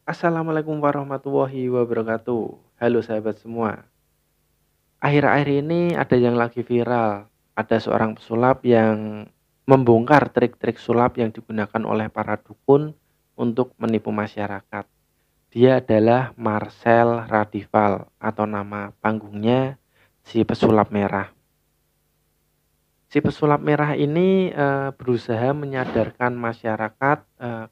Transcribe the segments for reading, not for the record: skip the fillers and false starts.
Assalamualaikum warahmatullahi wabarakatuh. Halo sahabat semua. Akhir-akhir ini ada yang lagi viral. Ada seorang pesulap yang membongkar trik-trik sulap yang digunakan oleh para dukun untuk menipu masyarakat. Dia adalah Marcel Radival atau nama panggungnya si pesulap merah. Si pesulap merah ini berusaha menyadarkan masyarakat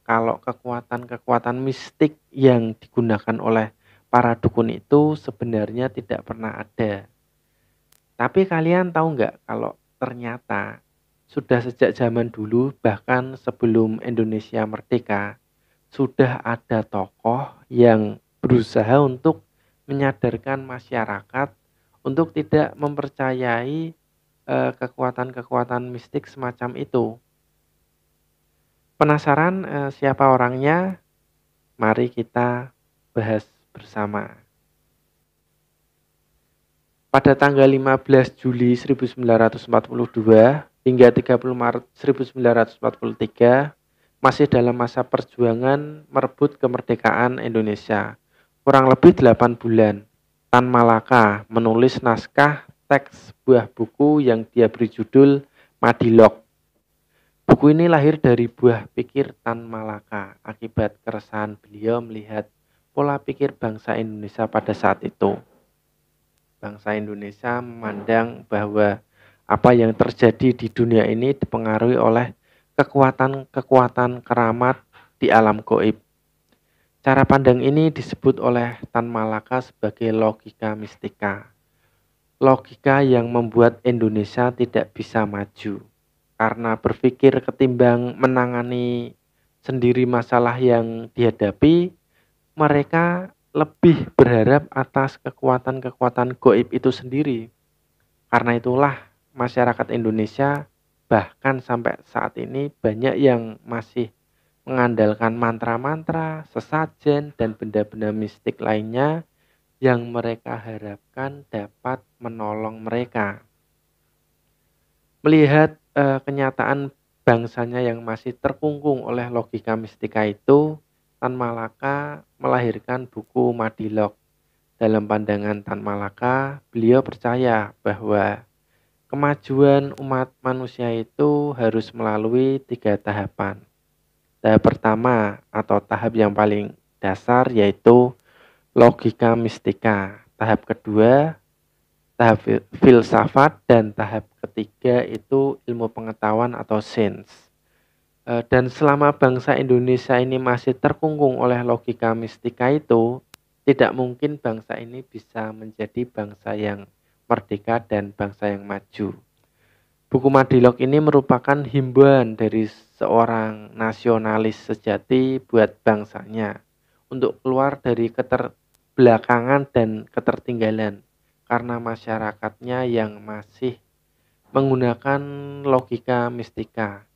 kalau kekuatan-kekuatan mistik yang digunakan oleh para dukun itu sebenarnya tidak pernah ada. Tapi kalian tahu nggak kalau ternyata sudah sejak zaman dulu bahkan sebelum Indonesia merdeka sudah ada tokoh yang berusaha untuk menyadarkan masyarakat untuk tidak mempercayai kekuatan-kekuatan mistik semacam itu. Penasaran siapa orangnya? Mari kita bahas bersama. Pada tanggal 15 Juli 1942 hingga 30 Maret 1943 masih dalam masa perjuangan merebut kemerdekaan Indonesia. Kurang lebih 8 bulan, Tan Malaka menulis naskah teks sebuah buku yang dia beri judul Madilog. Buku ini lahir dari buah pikir Tan Malaka akibat keresahan beliau melihat pola pikir bangsa Indonesia pada saat itu. Bangsa Indonesia memandang bahwa apa yang terjadi di dunia ini dipengaruhi oleh kekuatan-kekuatan keramat di alam gaib. Cara pandang ini disebut oleh Tan Malaka sebagai logika mistika. Logika yang membuat Indonesia tidak bisa maju. Karena berpikir ketimbang menangani sendiri masalah yang dihadapi, mereka lebih berharap atas kekuatan-kekuatan gaib itu sendiri. Karena itulah masyarakat Indonesia bahkan sampai saat ini banyak yang masih mengandalkan mantra-mantra, sesajen, dan benda-benda mistik lainnya yang mereka harapkan dapat menolong mereka. Melihat kenyataan bangsanya yang masih terkungkung oleh logika mistika itu, Tan Malaka melahirkan buku Madilog. Dalam pandangan Tan Malaka, beliau percaya bahwa kemajuan umat manusia itu harus melalui 3 tahapan. Tahap pertama atau tahap yang paling dasar yaitu logika mistika. Tahap kedua, tahap filsafat, dan tahap ketiga itu ilmu pengetahuan atau sains. Dan selama bangsa Indonesia ini masih terkungkung oleh logika mistika itu, tidak mungkin bangsa ini bisa menjadi bangsa yang merdeka dan bangsa yang maju. Buku Madilog ini merupakan himbauan dari seorang nasionalis sejati buat bangsanya untuk keluar dari keterbelakangan dan ketertinggalan karena masyarakatnya yang masih menggunakan logika mistika.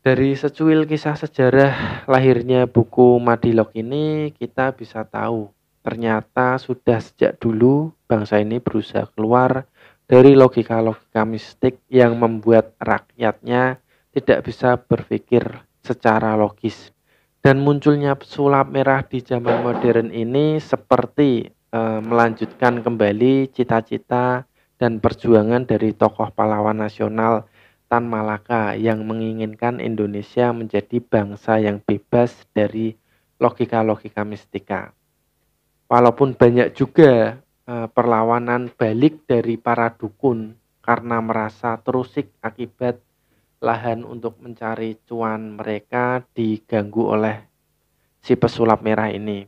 Dari secuil kisah sejarah lahirnya buku Madilog ini kita bisa tahu ternyata sudah sejak dulu bangsa ini berusaha keluar dari logika-logika mistik yang membuat rakyatnya tidak bisa berpikir secara logis. Dan munculnya pesulap merah di zaman modern ini seperti melanjutkan kembali cita-cita dan perjuangan dari tokoh pahlawan nasional Tan Malaka yang menginginkan Indonesia menjadi bangsa yang bebas dari logika-logika mistika. Walaupun banyak juga perlawanan balik dari para dukun karena merasa terusik akibat lahan untuk mencari cuan mereka diganggu oleh si pesulap merah ini.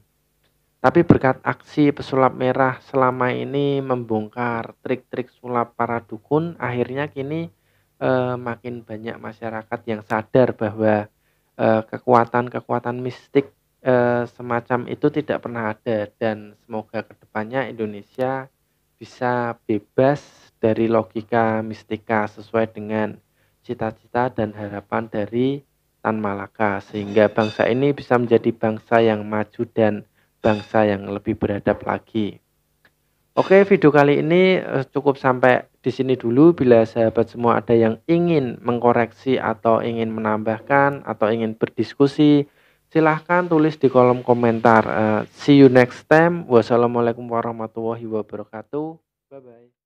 Tapi berkat aksi pesulap merah selama ini membongkar trik-trik sulap para dukun, akhirnya kini makin banyak masyarakat yang sadar bahwa kekuatan-kekuatan mistik semacam itu tidak pernah ada, dan semoga kedepannya Indonesia bisa bebas dari logika mistika sesuai dengan cita-cita dan harapan dari Tan Malaka sehingga bangsa ini bisa menjadi bangsa yang maju dan bangsa yang lebih beradab lagi. Oke, video kali ini cukup sampai di sini dulu. Bila sahabat semua ada yang ingin mengkoreksi atau ingin menambahkan atau ingin berdiskusi, Silahkan tulis di kolom komentar. See you next time. Wassalamualaikum warahmatullahi wabarakatuh. Bye bye.